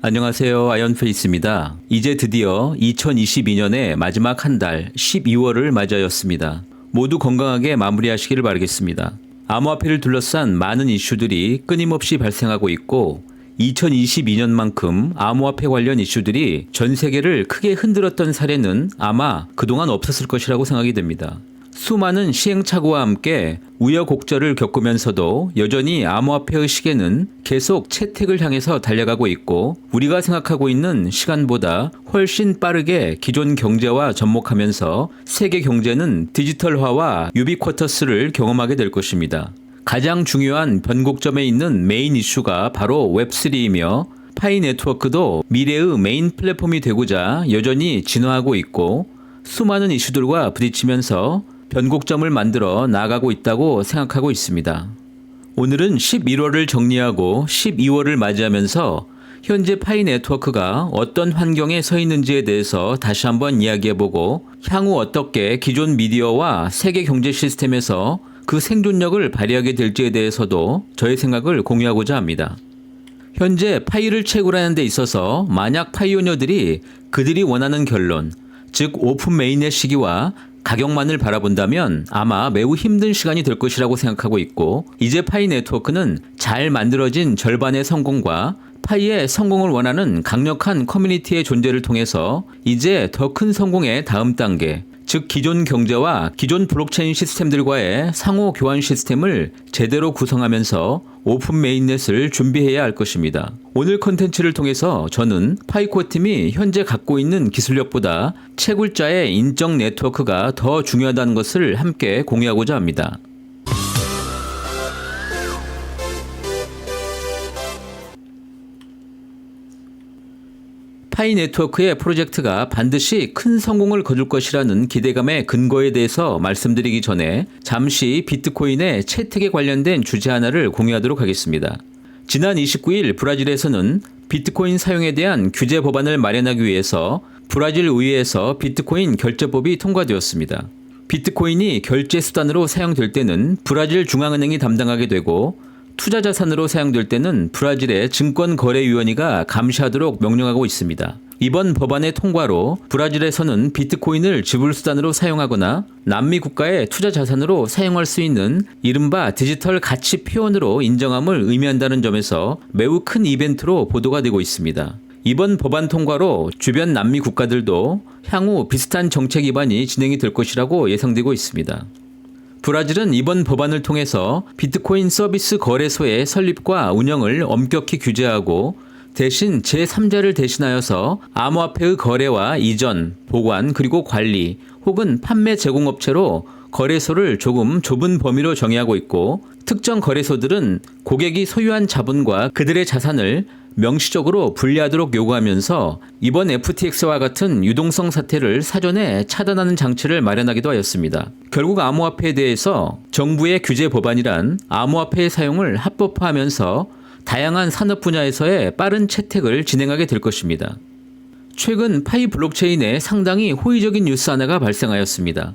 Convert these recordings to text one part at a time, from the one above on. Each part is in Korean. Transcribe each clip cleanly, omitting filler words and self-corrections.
안녕하세요. 아이언페이스입니다. 이제 드디어 2022년의 마지막 한 달 12월을 맞이하였습니다. 모두 건강하게 마무리하시기를 바라겠습니다. 암호화폐를 둘러싼 많은 이슈들이 끊임없이 발생하고 있고 2022년만큼 암호화폐 관련 이슈들이 전 세계를 크게 흔들었던 사례는 아마 그동안 없었을 것이라고 생각이 됩니다. 수많은 시행착오와 함께 우여곡절을 겪으면서도 여전히 암호화폐의 시계는 계속 채택을 향해서 달려가고 있고 우리가 생각하고 있는 시간보다 훨씬 빠르게 기존 경제와 접목하면서 세계 경제는 디지털화와 유비쿼터스를 경험하게 될 것입니다. 가장 중요한 변곡점에 있는 메인 이슈가 바로 웹3이며 파이 네트워크도 미래의 메인 플랫폼이 되고자 여전히 진화하고 있고 수많은 이슈들과 부딪히면서 변곡점을 만들어 나가고 있다고 생각하고 있습니다. 오늘은 11월을 정리하고 12월을 맞이하면서 현재 파이 네트워크가 어떤 환경에 서 있는지에 대해서 다시 한번 이야기해보고 향후 어떻게 기존 미디어와 세계 경제 시스템에서 그 생존력을 발휘하게 될지에 대해서도 저의 생각을 공유하고자 합니다. 현재 파이를 채굴하는 데 있어서 만약 파이오니어들이 그들이 원하는 결론, 즉 오픈 메인넷 시기와 가격만을 바라본다면 아마 매우 힘든 시간이 될 것이라고 생각하고 있고 이제 파이 네트워크는 잘 만들어진 절반의 성공과 파이의 성공을 원하는 강력한 커뮤니티의 존재를 통해서 이제 더 큰 성공의 다음 단계, 즉 기존 경제와 기존 블록체인 시스템들과의 상호 교환 시스템을 제대로 구성하면서 오픈 메인넷을 준비해야 할 것입니다. 오늘 컨텐츠를 통해서 저는 파이코어 팀이 현재 갖고 있는 기술력보다 채굴자의 인적 네트워크가 더 중요하다는 것을 함께 공유하고자 합니다. 파이 네트워크의 프로젝트가 반드시 큰 성공을 거둘 것이라는 기대감의 근거에 대해서 말씀드리기 전에 잠시 비트코인의 채택에 관련된 주제 하나를 공유하도록 하겠습니다. 지난 29일 브라질에서는 비트코인 사용에 대한 규제 법안을 마련하기 위해서 브라질 의회에서 비트코인 결제법이 통과되었습니다. 비트코인이 결제 수단으로 사용될 때는 브라질 중앙은행이 담당하게 되고 투자 자산으로 사용될 때는 브라질의 증권거래위원회가 감시하도록 명령하고 있습니다. 이번 법안의 통과로 브라질에서는 비트코인을 지불수단으로 사용하거나 남미 국가의 투자 자산으로 사용할 수 있는 이른바 디지털 가치 표현으로 인정함을 의미한다는 점에서 매우 큰 이벤트로 보도가 되고 있습니다. 이번 법안 통과로 주변 남미 국가들도 향후 비슷한 정책 기반이 진행이 될 것이라고 예상되고 있습니다. 브라질은 이번 법안을 통해서 비트코인 서비스 거래소의 설립과 운영을 엄격히 규제하고 대신 제3자를 대신하여서 암호화폐의 거래와 이전, 보관, 그리고 관리 혹은 판매 제공업체로 거래소를 조금 좁은 범위로 정의하고 있고 특정 거래소들은 고객이 소유한 자본과 그들의 자산을 명시적으로 분리하도록 요구하면서 이번 FTX와 같은 유동성 사태를 사전에 차단하는 장치를 마련하기도 하였습니다. 결국 암호화폐에 대해서 정부의 규제 법안이란 암호화폐의 사용을 합법화하면서 다양한 산업 분야에서의 빠른 채택을 진행하게 될 것입니다. 최근 파이 블록체인에 상당히 호의적인 뉴스 하나가 발생하였습니다.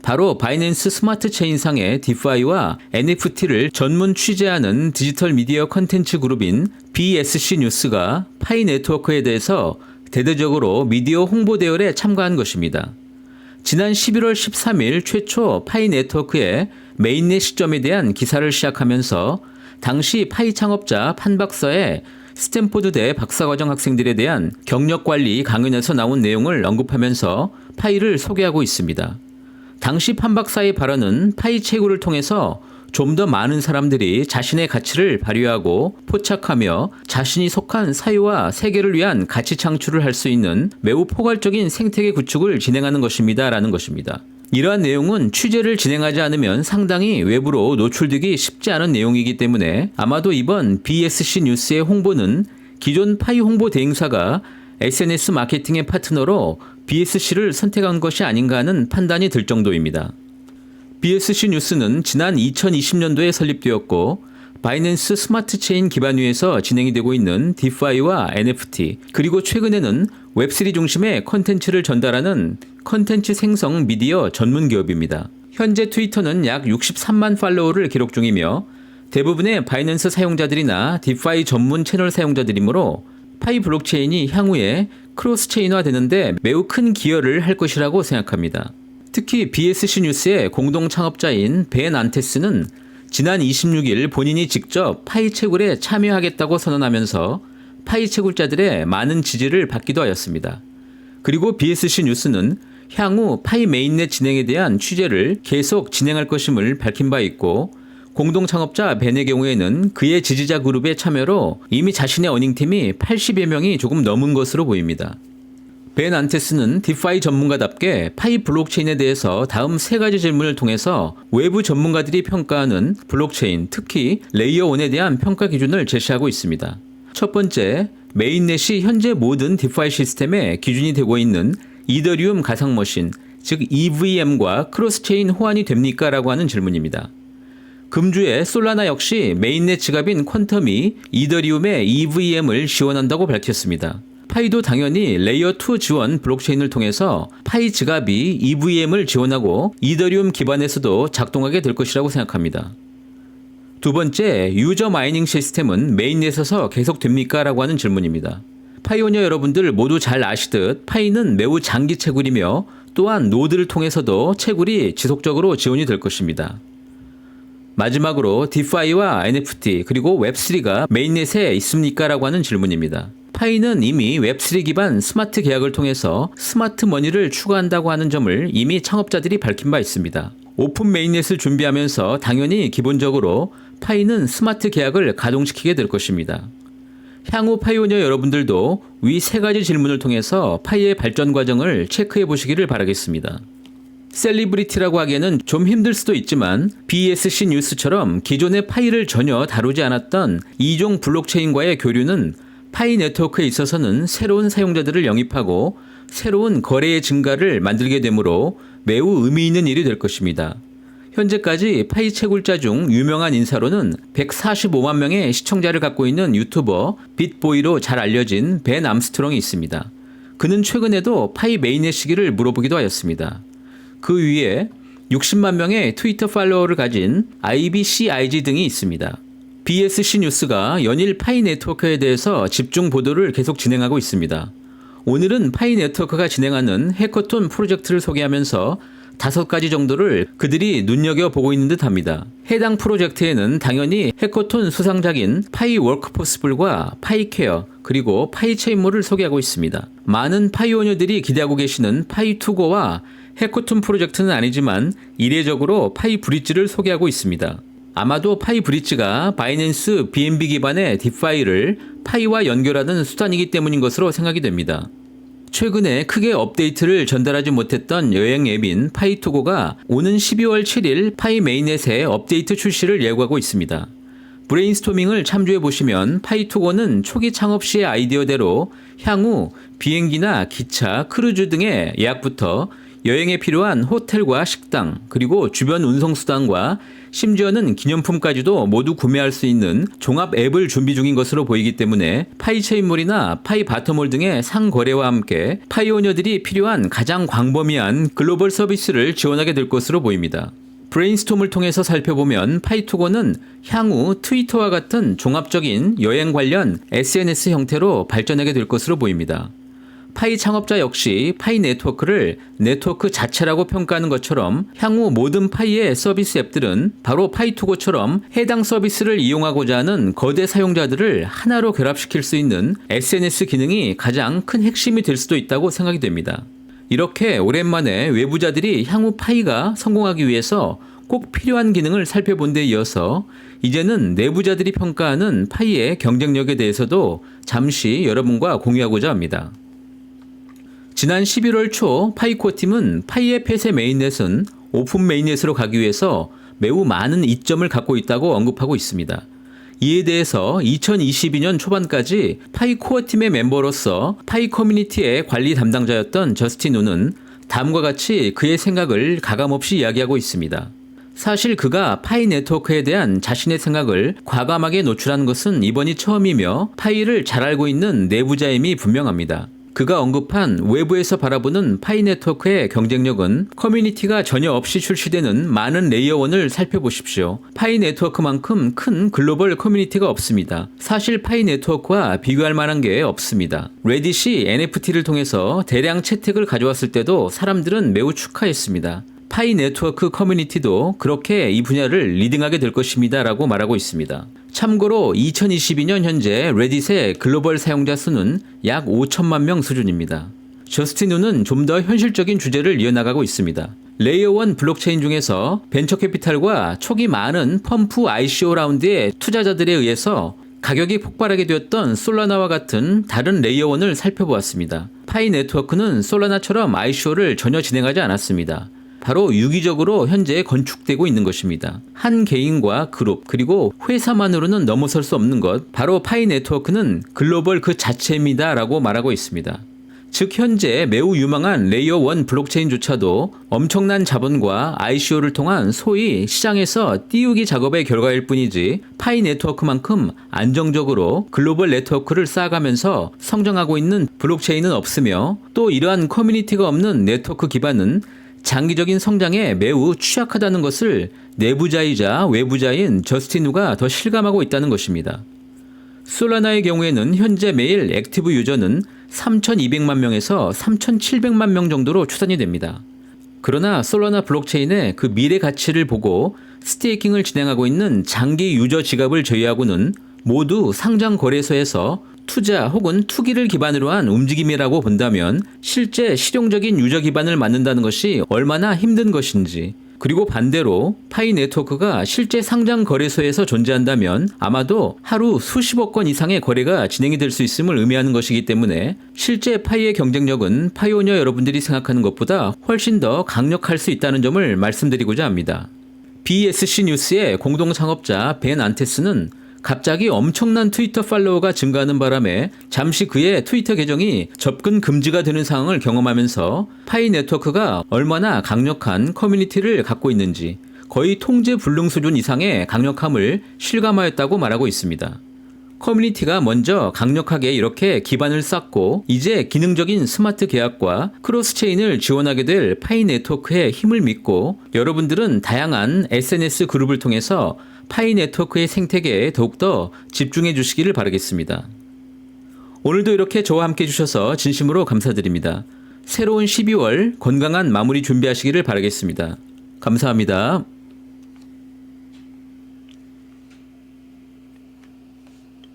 바로 바이낸스 스마트 체인상의 디파이와 NFT를 전문 취재하는 디지털 미디어 컨텐츠 그룹인 BSC 뉴스가 파이 네트워크에 대해서 대대적으로 미디어 홍보 대열에 참가한 것입니다. 지난 11월 13일 최초 파이 네트워크의 메인넷 시점에 대한 기사를 시작하면서 당시 파이 창업자 판 박사의 스탠포드대 박사과정 학생들에 대한 경력관리 강연에서 나온 내용을 언급하면서 파이를 소개하고 있습니다. 당시 판 박사의 발언은 파이 채굴을 통해서 좀 더 많은 사람들이 자신의 가치를 발휘하고 포착하며 자신이 속한 사회와 세계를 위한 가치 창출을 할 수 있는 매우 포괄적인 생태계 구축을 진행하는 것입니다. 라는 것입니다. 이러한 내용은 취재를 진행하지 않으면 상당히 외부로 노출되기 쉽지 않은 내용이기 때문에 아마도 이번 BSC 뉴스의 홍보는 기존 파이 홍보 대행사가 SNS 마케팅의 파트너로 BSC를 선택한 것이 아닌가 하는 판단이 들 정도입니다. BSC 뉴스는 지난 2020년도에 설립되었고 바이낸스 스마트 체인 기반 위에서 진행이 되고 있는 디파이와 NFT 그리고 최근에는 웹3 중심의 컨텐츠를 전달하는 컨텐츠 생성 미디어 전문 기업입니다. 현재 트위터는 약 63만 팔로워를 기록 중이며 대부분의 바이낸스 사용자들이나 디파이 전문 채널 사용자들이므로 파이 블록체인이 향후에 크로스 체인화 되는데 매우 큰 기여를 할 것이라고 생각합니다. 특히 BSC 뉴스의 공동 창업자인 벤 안테스는 지난 26일 본인이 직접 파이 채굴에 참여하겠다고 선언하면서 파이 채굴자들의 많은 지지를 받기도 하였습니다. 그리고 BSC 뉴스는 향후 파이 메인넷 진행에 대한 취재를 계속 진행할 것임을 밝힌 바 있고, 공동 창업자 벤의 경우에는 그의 지지자 그룹의 참여로 이미 자신의 어닝팀이 80여 명이 조금 넘은 것으로 보입니다. 벤 안테스는 디파이 전문가답게 파이 블록체인에 대해서 다음 세 가지 질문을 통해서 외부 전문가들이 평가하는 블록체인, 특히 레이어 1에 대한 평가 기준을 제시하고 있습니다. 첫 번째, 메인넷이 현재 모든 디파이 시스템의 기준이 되고 있는 이더리움 가상머신, 즉 EVM과 크로스체인 호환이 됩니까? 라고 하는 질문입니다. 금주에 솔라나 역시 메인넷 지갑인 퀀텀이 이더리움의 EVM을 지원한다고 밝혔습니다. 파이도 당연히 레이어 2 지원 블록체인을 통해서 파이 지갑이 EVM을 지원하고 이더리움 기반에서도 작동하게 될 것이라고 생각합니다. 두 번째, 유저 마이닝 시스템은 메인넷에서 계속됩니까? 라고 하는 질문입니다. 파이오니어 여러분들 모두 잘 아시듯 파이는 매우 장기 채굴이며 또한 노드를 통해서도 채굴이 지속적으로 지원이 될 것입니다. 마지막으로 디파이와 NFT 그리고 웹3가 메인넷에 있습니까? 라고 하는 질문입니다. 파이는 이미 웹3 기반 스마트 계약을 통해서 스마트 머니를 추가한다고 하는 점을 이미 창업자들이 밝힌 바 있습니다. 오픈 메인넷을 준비하면서 당연히 기본적으로 파이는 스마트 계약을 가동시키게 될 것입니다. 향후 파이오니어 여러분들도 위 세 가지 질문을 통해서 파이의 발전 과정을 체크해 보시기를 바라겠습니다. 셀리브리티라고 하기에는 좀 힘들 수도 있지만 BSC 뉴스처럼 기존의 파이를 전혀 다루지 않았던 이종 블록체인과의 교류는 파이 네트워크에 있어서는 새로운 사용자들을 영입하고 새로운 거래의 증가를 만들게 되므로 매우 의미 있는 일이 될 것입니다. 현재까지 파이 채굴자 중 유명한 인사로는 145만 명의 시청자를 갖고 있는 유튜버 빗보이로 잘 알려진 벤 암스트롱이 있습니다. 그는 최근에도 파이 메인넷 시기를 물어보기도 하였습니다. 그 위에 60만 명의 트위터 팔로워를 가진 IBCIG 등이 있습니다. BSC 뉴스가 연일 파이 네트워크에 대해서 집중 보도를 계속 진행하고 있습니다. 오늘은 파이 네트워크가 진행하는 해커톤 프로젝트를 소개하면서 5가지 정도를 그들이 눈여겨보고 있는 듯 합니다. 해당 프로젝트에는 당연히 해커톤 수상작인 파이 워크포스풀과 파이 케어 그리고 파이 체인몰을 소개하고 있습니다. 많은 파이오니어들이 기대하고 계시는 파이 투고와 해커톤 프로젝트는 아니지만 이례적으로 파이 브릿지를 소개하고 있습니다. 아마도 파이 브릿지가 바이낸스 BNB 기반의 디파이를 파이와 연결하는 수단이기 때문인 것으로 생각이 됩니다. 최근에 크게 업데이트를 전달하지 못했던 여행 앱인 파이투고가 오는 12월 7일 파이 메인넷에 업데이트 출시를 예고하고 있습니다. 브레인스토밍을 참조해보시면 파이투고는 초기 창업 시의 아이디어대로 향후 비행기나 기차, 크루즈 등의 예약부터 여행에 필요한 호텔과 식당, 그리고 주변 운송수단과 심지어는 기념품까지도 모두 구매할 수 있는 종합 앱을 준비 중인 것으로 보이기 때문에 파이 체인몰이나 파이 바텀몰 등의 상거래와 함께 파이오니어들이 필요한 가장 광범위한 글로벌 서비스를 지원하게 될 것으로 보입니다. 브레인스톰을 통해서 살펴보면 파이투고는 향후 트위터와 같은 종합적인 여행 관련 SNS 형태로 발전하게 될 것으로 보입니다. 파이 창업자 역시 파이 네트워크를 네트워크 자체라고 평가하는 것처럼 향후 모든 파이의 서비스 앱들은 바로 파이투고처럼 해당 서비스를 이용하고자 하는 거대 사용자들을 하나로 결합시킬 수 있는 SNS 기능이 가장 큰 핵심이 될 수도 있다고 생각이 됩니다. 이렇게 오랜만에 외부자들이 향후 파이가 성공하기 위해서 꼭 필요한 기능을 살펴본 데 이어서 이제는 내부자들이 평가하는 파이의 경쟁력에 대해서도 잠시 여러분과 공유하고자 합니다. 지난 11월 초 파이코어 팀은 파이의 폐쇄 메인넷은 오픈 메인넷으로 가기 위해서 매우 많은 이점을 갖고 있다고 언급하고 있습니다. 이에 대해서 2022년 초반까지 파이코어 팀의 멤버로서 파이 커뮤니티의 관리 담당자였던 저스틴 우는 다음과 같이 그의 생각을 가감없이 이야기하고 있습니다. 사실 그가 파이 네트워크에 대한 자신의 생각을 과감하게 노출한 것은 이번이 처음이며 파이를 잘 알고 있는 내부자임이 분명합니다. 그가 언급한 외부에서 바라보는 파이 네트워크의 경쟁력은 커뮤니티가 전혀 없이 출시되는 많은 레이어1을 살펴보십시오. 파이 네트워크만큼 큰 글로벌 커뮤니티가 없습니다. 사실 파이 네트워크와 비교할 만한 게 없습니다. 레딧이 NFT를 통해서 대량 채택을 가져왔을 때도 사람들은 매우 축하했습니다. 파이 네트워크 커뮤니티도 그렇게 이 분야를 리딩하게 될 것입니다 라고 말하고 있습니다. 참고로 2022년 현재 레딧의 글로벌 사용자 수는 약 5천만 명 수준입니다. 저스틴 우는 좀 더 현실적인 주제를 이어나가고 있습니다. 레이어1 블록체인 중에서 벤처캐피탈과 초기 많은 펌프 ICO 라운드의 투자자들에 의해서 가격이 폭발하게 되었던 솔라나와 같은 다른 레이어1을 살펴보았습니다. 파이 네트워크는 솔라나처럼 ICO를 전혀 진행하지 않았습니다. 바로 유기적으로 현재 건축되고 있는 것입니다. 한 개인과 그룹 그리고 회사만으로는 넘어설 수 없는 것, 바로 파이 네트워크는 글로벌 그 자체입니다 라고 말하고 있습니다. 즉 현재 매우 유망한 레이어1 블록체인조차도 엄청난 자본과 ICO를 통한 소위 시장에서 띄우기 작업의 결과일 뿐이지 파이 네트워크만큼 안정적으로 글로벌 네트워크를 쌓아가면서 성장하고 있는 블록체인은 없으며, 또 이러한 커뮤니티가 없는 네트워크 기반은 장기적인 성장에 매우 취약하다는 것을 내부자이자 외부자인 저스틴 우가 더 실감하고 있다는 것입니다. 솔라나의 경우에는 현재 매일 액티브 유저는 3,200만 명에서 3,700만 명 정도로 추산이 됩니다. 그러나 솔라나 블록체인의 그 미래 가치를 보고 스테이킹을 진행하고 있는 장기 유저 지갑을 제외하고는 모두 상장 거래소에서 투자 혹은 투기를 기반으로 한 움직임이라고 본다면 실제 실용적인 유저 기반을 만든다는 것이 얼마나 힘든 것인지, 그리고 반대로 파이 네트워크가 실제 상장 거래소에서 존재한다면 아마도 하루 수십억 건 이상의 거래가 진행이 될 수 있음을 의미하는 것이기 때문에 실제 파이의 경쟁력은 파이오니어 여러분들이 생각하는 것보다 훨씬 더 강력할 수 있다는 점을 말씀드리고자 합니다. BSC 뉴스의 공동 창업자 벤 안테스는 갑자기 엄청난 트위터 팔로워가 증가하는 바람에 잠시 그의 트위터 계정이 접근 금지가 되는 상황을 경험하면서 파이 네트워크가 얼마나 강력한 커뮤니티를 갖고 있는지, 거의 통제 불능 수준 이상의 강력함을 실감하였다고 말하고 있습니다. 커뮤니티가 먼저 강력하게 이렇게 기반을 쌓고 이제 기능적인 스마트 계약과 크로스체인을 지원하게 될 파이 네트워크의 힘을 믿고 여러분들은 다양한 SNS 그룹을 통해서 파이 네트워크의 생태계에 더욱더 집중해 주시기를 바라겠습니다. 오늘도 이렇게 저와 함께 해주셔서 진심으로 감사드립니다. 새로운 12월 건강한 마무리 준비하시기를 바라겠습니다. 감사합니다.